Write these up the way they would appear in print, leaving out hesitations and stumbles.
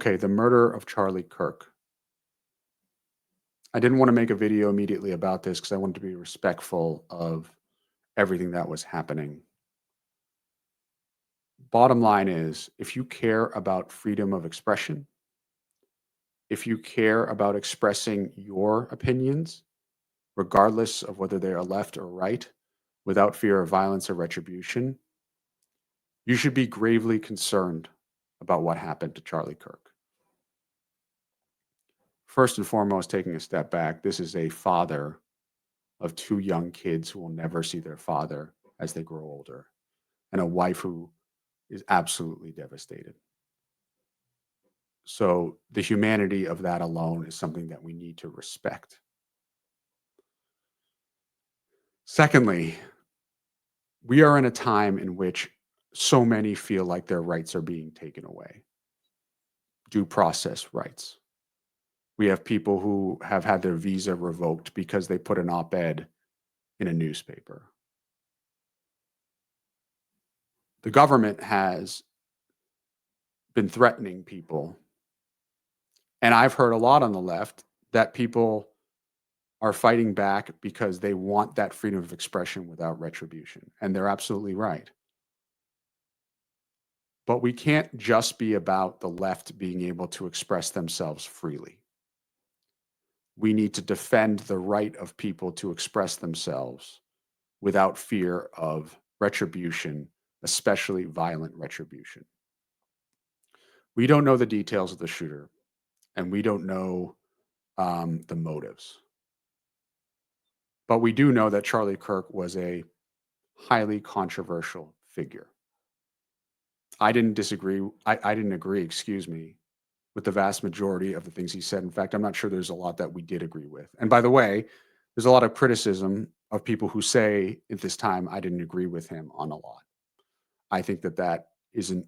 Okay, the murder of Charlie Kirk. I didn't want to make a video immediately about this because I wanted to be respectful of everything that was happening. Bottom line is, if you care about freedom of expression, if you care about expressing your opinions, regardless of whether they are left or right, without fear of violence or retribution, you should be gravely concerned about what happened to Charlie Kirk. First and foremost, taking a step back, this is a father of two young kids who will never see their father as they grow older, and a wife who is absolutely devastated. So, the humanity of that alone is something that we need to respect. Secondly, we are in a time in which so many feel like their rights are being taken away, due process rights. We have people who have had their visa revoked because they put an op ed in a newspaper. The government has been threatening people. And I've heard a lot on the left that people are fighting back because they want that freedom of expression without retribution. And they're absolutely right. But we can't just be about the left being able to express themselves freely. We need to defend the right of people to express themselves without fear of retribution, especially violent retribution. We don't know the details of the shooter, and we don't know the motives. But we do know that Charlie Kirk was a highly controversial figure. I didn't agree, excuse me, with the vast majority of the things he said. In fact, I'm not sure there's a lot that we did agree with. And by the way, there's a lot of criticism of people who say at this time, I didn't agree with him on a lot. I think that that isn't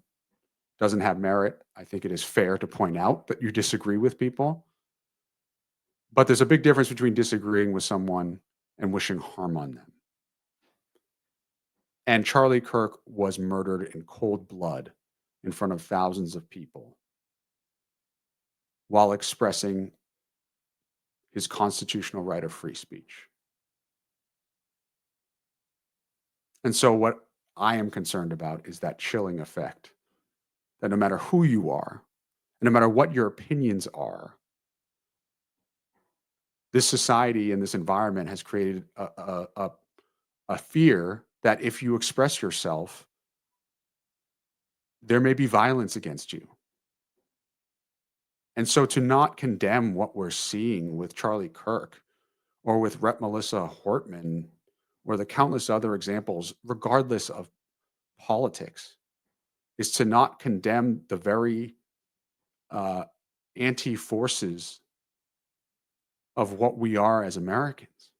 doesn't have merit. I think it is fair to point out that you disagree with people. But there's a big difference between disagreeing with someone and wishing harm on them. And Charlie Kirk was murdered in cold blood in front of thousands of people while expressing his constitutional right of free speech. And so, what I am concerned about is that chilling effect that no matter who you are, and no matter what your opinions are, this society and this environment has created a fear that if you express yourself, there may be violence against you. And so, to not condemn what we're seeing with Charlie Kirk or with Rep. Melissa Hortman or the countless other examples, regardless of politics, is to not condemn the very uh, anti forces of what we are as Americans.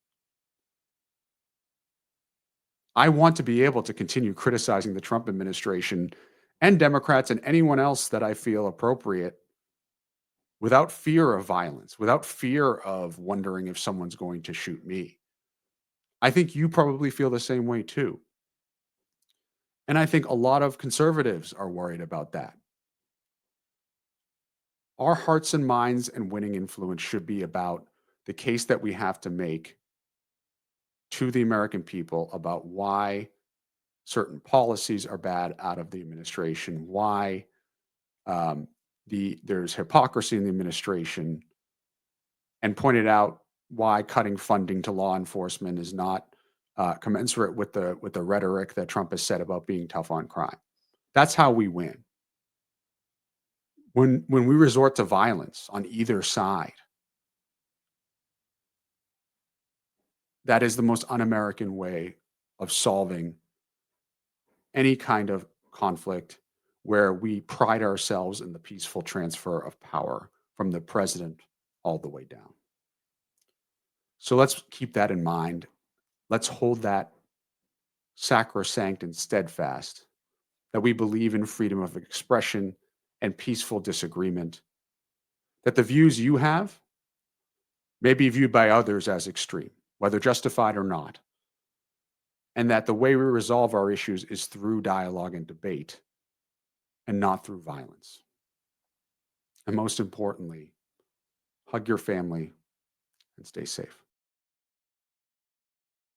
I want to be able to continue criticizing the Trump administration and Democrats and anyone else that I feel appropriate without fear of violence, without fear of wondering if someone's going to shoot me. I think you probably feel the same way too. And I think a lot of conservatives are worried about that. Our hearts and minds and winning influence should be about the case that we have to make to the American people about why certain policies are bad out of the administration, why um, there's hypocrisy in the administration, and pointed out why cutting funding to law enforcement is not commensurate with the rhetoric that Trump has said about being tough on crime. That's how we win. When we resort to violence on either side, that is the most un-American way of solving any kind of conflict where we pride ourselves in the peaceful transfer of power from the president all the way down. So let's keep that in mind. Let's hold that sacrosanct and steadfast, that we believe in freedom of expression and peaceful disagreement, that the views you have may be viewed by others as extreme, whether justified or not, and that the way we resolve our issues is through dialogue and debate and not through violence. And most importantly, hug your family and stay safe.